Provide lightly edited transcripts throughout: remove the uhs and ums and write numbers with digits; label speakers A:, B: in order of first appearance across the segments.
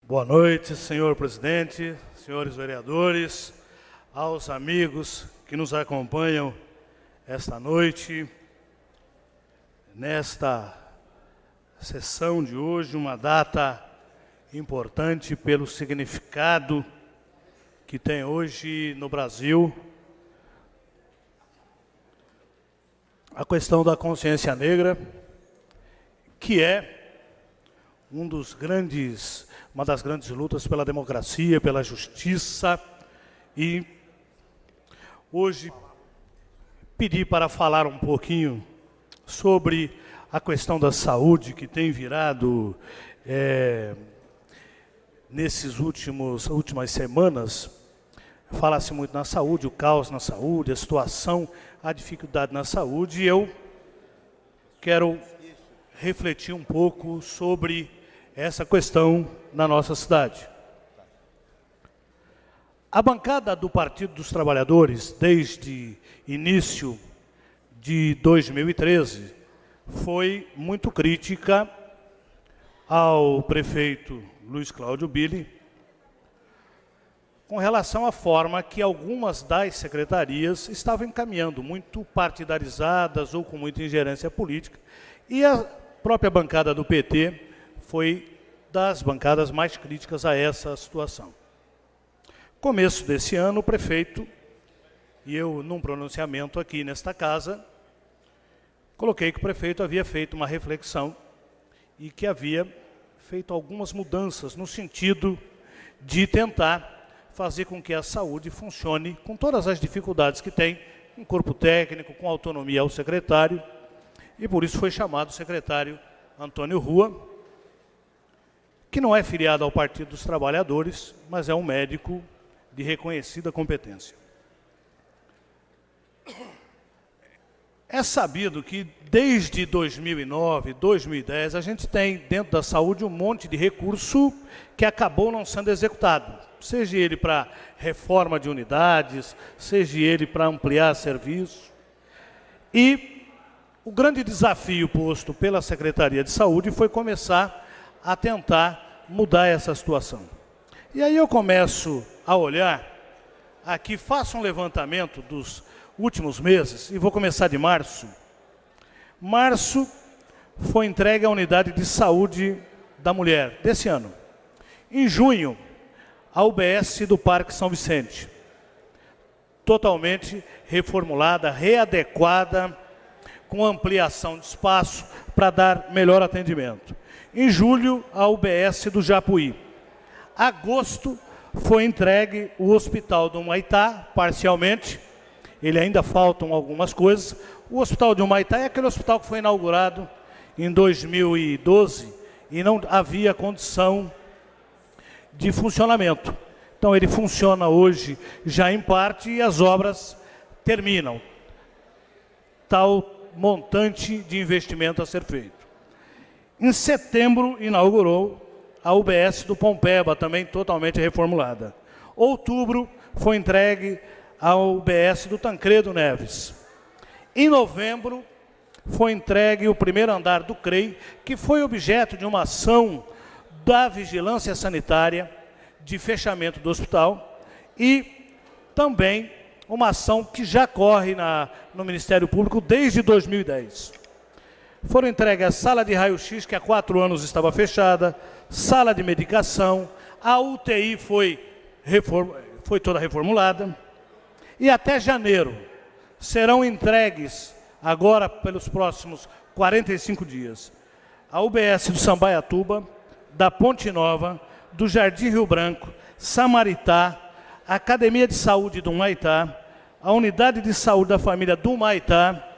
A: Boa noite, senhor presidente, senhores vereadores, aos amigos que nos acompanham esta noite, nesta sessão de hoje, uma data importante pelo significado que tem hoje no Brasil a questão da consciência negra, que é uma das grandes lutas pela democracia, pela justiça, e hoje pedi para falar um pouquinho sobre a questão da saúde que tem virado nessas últimas semanas. Fala-se muito na saúde, o caos na saúde, a situação, a dificuldade na saúde, e eu quero refletir um pouco sobre essa questão na nossa cidade. A bancada do Partido dos Trabalhadores, desde início de 2013, foi muito crítica ao prefeito Luiz Cláudio Billy com relação à forma que algumas das secretarias estavam encaminhando, muito partidarizadas ou com muita ingerência política, e a própria bancada do PT foi das bancadas mais críticas a essa situação. Começo desse ano, o prefeito, e eu, num pronunciamento aqui nesta casa, coloquei que o prefeito havia feito uma reflexão e que havia feito algumas mudanças no sentido de tentar fazer com que a saúde funcione com todas as dificuldades que tem, com corpo técnico, com autonomia ao secretário, e por isso foi chamado o secretário Antônio Rua, que não é filiado ao Partido dos Trabalhadores, mas é um médico de reconhecida competência. É sabido que desde 2009, 2010, a gente tem dentro da saúde um monte de recurso que acabou não sendo executado, seja ele para reforma de unidades, seja ele para ampliar serviço. E o grande desafio posto pela Secretaria de Saúde foi começar a tentar mudar essa situação. E aí eu começo a olhar, aqui faço um levantamento dos últimos meses, e vou começar de março. Março foi entregue a unidade de saúde da mulher, desse ano. Em junho, a UBS do Parque São Vicente, totalmente reformulada, readequada, com ampliação de espaço para dar melhor atendimento. Em julho, a UBS do Japuí. Agosto, foi entregue o Hospital do Humaitá, parcialmente. Ele ainda faltam algumas coisas. O Hospital de Humaitá é aquele hospital que foi inaugurado em 2012 e não havia condição de funcionamento. Então, ele funciona hoje já em parte e as obras terminam. Tal montante de investimento a ser feito. Em setembro, inaugurou a UBS do Pompeba, também totalmente reformulada. Outubro, foi entregue a UBS do Tancredo Neves. Em novembro, foi entregue o primeiro andar do CREI, que foi objeto de uma ação da Vigilância Sanitária de fechamento do hospital e também uma ação que já corre no Ministério Público desde 2010. Foram entregues a sala de raio-x, que há 4 anos estava fechada, sala de medicação, a UTI foi toda reformulada, e até janeiro serão entregues, agora pelos próximos 45 dias, a UBS do Sambaiatuba, da Ponte Nova, do Jardim Rio Branco, Samaritá, a Academia de Saúde do Humaitá, a Unidade de Saúde da Família do Humaitá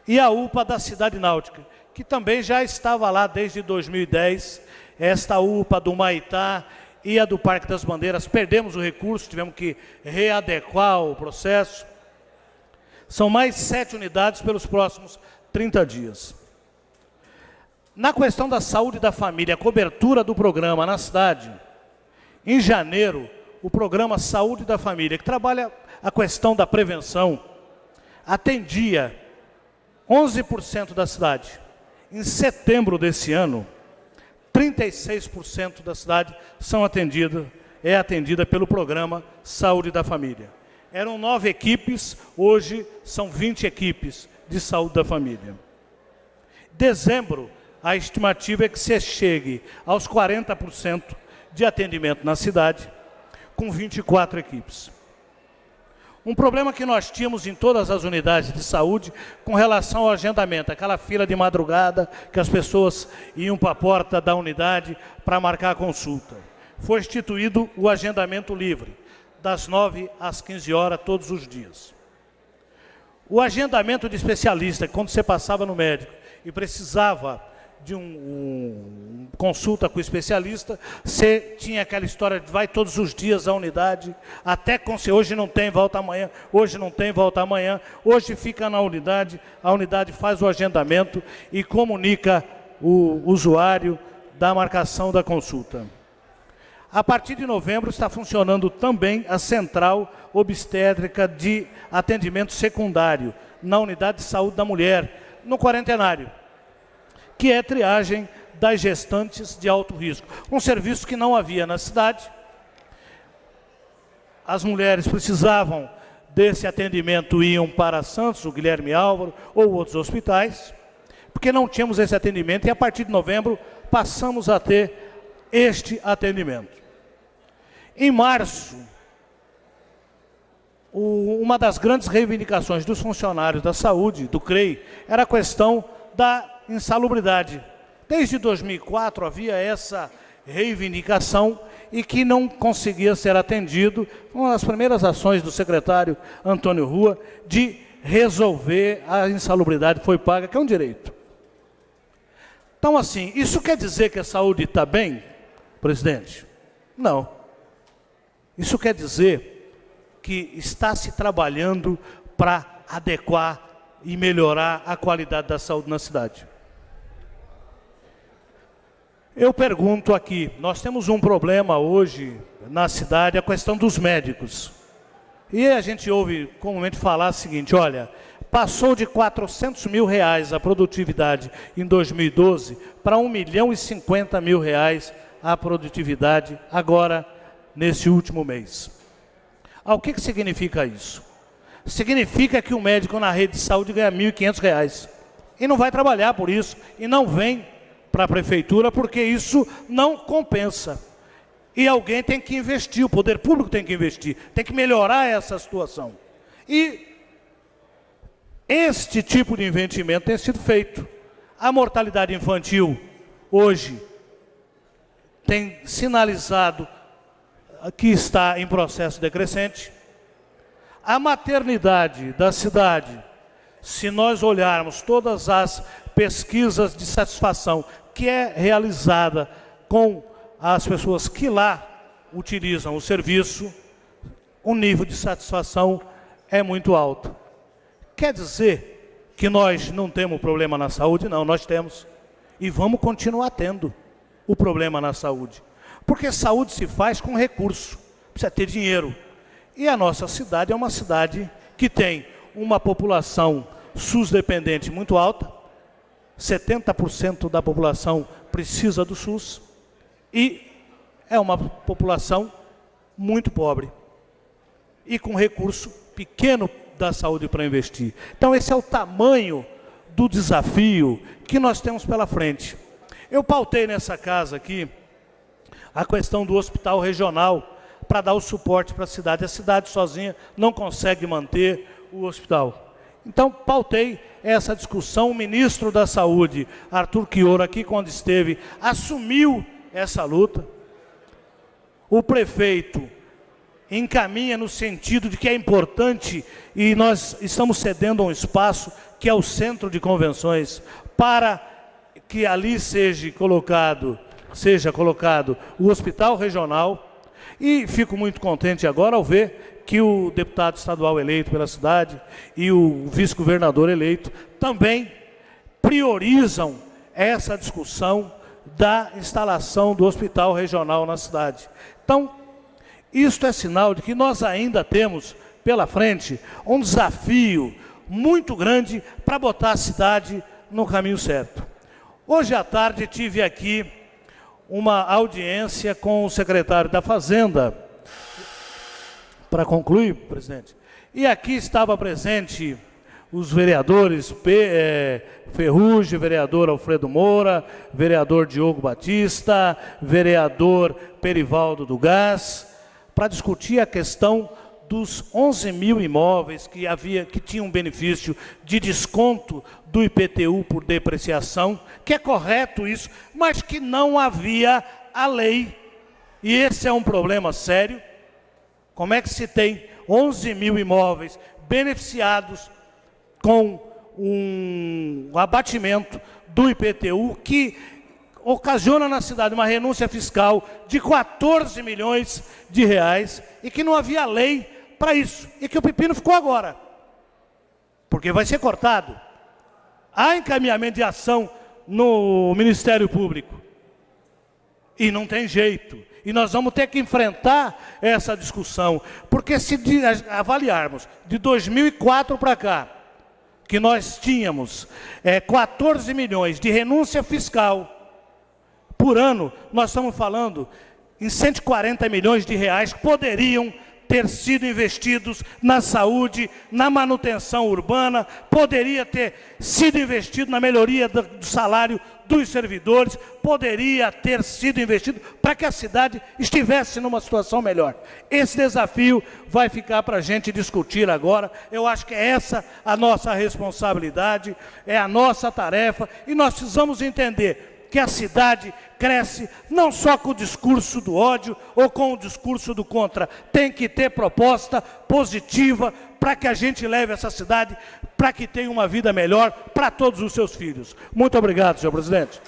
A: e a UPA da Cidade Náutica, que também já estava lá desde 2010, esta UPA do Humaitá e a do Parque das Bandeiras. Perdemos o recurso, tivemos que readequar o processo. São mais 7 unidades pelos próximos 30 dias. Na questão da saúde da família, a cobertura do programa na cidade, em janeiro, o programa Saúde da Família, que trabalha a questão da prevenção, atendia 11% da cidade. Em setembro desse ano, 36% da cidade é atendida pelo programa Saúde da Família. Eram 9 equipes, hoje são 20 equipes de saúde da família. Dezembro, a estimativa é que se chegue aos 40% de atendimento na cidade, com 24 equipes. Um problema que nós tínhamos em todas as unidades de saúde com relação ao agendamento, aquela fila de madrugada que as pessoas iam para a porta da unidade para marcar a consulta. Foi instituído o agendamento livre, das 9 às 15 horas, todos os dias. O agendamento de especialista, quando você passava no médico e precisava de consulta com o especialista, você tinha aquela história de vai todos os dias à unidade, até hoje não tem, volta amanhã, hoje não tem, volta amanhã, hoje fica na unidade, a unidade faz o agendamento e comunica o usuário da marcação da consulta. A partir de novembro está funcionando também a central obstétrica de atendimento secundário, na unidade de saúde da mulher, no quarentenário, que é triagem das gestantes de alto risco. Um serviço que não havia na cidade. As mulheres precisavam desse atendimento, iam para Santos, o Guilherme Álvaro, ou outros hospitais, porque não tínhamos esse atendimento, e a partir de novembro passamos a ter este atendimento. Em março, uma das grandes reivindicações dos funcionários da saúde, do CREI, era a questão da insalubridade. Desde 2004 havia essa reivindicação e que não conseguia ser atendido. Uma das primeiras ações do secretário Antônio Rua de resolver a insalubridade foi paga, que é um direito. Então, assim, isso quer dizer que a saúde está bem, presidente? Não. Isso quer dizer que está se trabalhando para adequar e melhorar a qualidade da saúde na cidade. Eu pergunto aqui, nós temos um problema hoje na cidade, a questão dos médicos. E a gente ouve comumente falar o seguinte, olha, passou de R$400 mil a produtividade em 2012 para R$1.050.000 a produtividade agora, nesse último mês. O que significa isso? Significa que o médico na rede de saúde ganha R$1.500 e não vai trabalhar por isso, e não vem para a prefeitura, porque isso não compensa. E alguém tem que investir, o poder público tem que investir, tem que melhorar essa situação. E este tipo de investimento tem sido feito. A mortalidade infantil, hoje, tem sinalizado que está em processo decrescente. A maternidade da cidade, se nós olharmos todas as pesquisas de satisfação que é realizada com as pessoas que lá utilizam o serviço, o nível de satisfação é muito alto. Quer dizer que nós não temos problema na saúde? Não, nós temos. E vamos continuar tendo o problema na saúde. Porque saúde se faz com recurso, precisa ter dinheiro. E a nossa cidade é uma cidade que tem uma população SUS dependente muito alta, 70% da população precisa do SUS, e é uma população muito pobre, e com recurso pequeno da saúde para investir. Então esse é o tamanho do desafio que nós temos pela frente. Eu pautei nessa casa aqui a questão do hospital regional para dar o suporte para a cidade. A cidade sozinha não consegue manter o hospital. Então, pautei essa discussão. O ministro da Saúde, Arthur Quioro, aqui quando esteve, assumiu essa luta. O prefeito encaminha no sentido de que é importante, e nós estamos cedendo um espaço, que é o centro de convenções, para que ali seja colocado o hospital regional. E fico muito contente agora ao ver que o deputado estadual eleito pela cidade e o vice-governador eleito também priorizam essa discussão da instalação do hospital regional na cidade. Então, isto é sinal de que nós ainda temos pela frente um desafio muito grande para botar a cidade no caminho certo. Hoje à tarde tive aqui uma audiência com o secretário da Fazenda. Para concluir, presidente, e aqui estava presente os vereadores Ferrugem, vereador Alfredo Moura, vereador Diogo Batista, vereador Perivaldo do Gás, para discutir a questão dos 11 mil imóveis que tinham benefício de desconto do IPTU por depreciação, que é correto isso, mas que não havia a lei. E esse é um problema sério. Como é que se tem 11 mil imóveis beneficiados com um abatimento do IPTU que ocasiona na cidade uma renúncia fiscal de 14 milhões de reais e que não havia lei para isso, e que o pepino ficou agora, porque vai ser cortado. Há encaminhamento de ação no Ministério Público e não tem jeito, e nós vamos ter que enfrentar essa discussão, porque se avaliarmos de 2004 para cá, que nós tínhamos 14 milhões de renúncia fiscal por ano, nós estamos falando em 140 milhões de reais que poderiam ter sido investidos na saúde, na manutenção urbana, poderia ter sido investido na melhoria do salário dos servidores, poderia ter sido investido para que a cidade estivesse numa situação melhor. Esse desafio vai ficar para a gente discutir agora. Eu acho que é essa a nossa responsabilidade, é a nossa tarefa, e nós precisamos entender que a cidade cresce não só com o discurso do ódio ou com o discurso do contra. Tem que ter proposta positiva para que a gente leve essa cidade para que tenha uma vida melhor para todos os seus filhos. Muito obrigado, senhor presidente.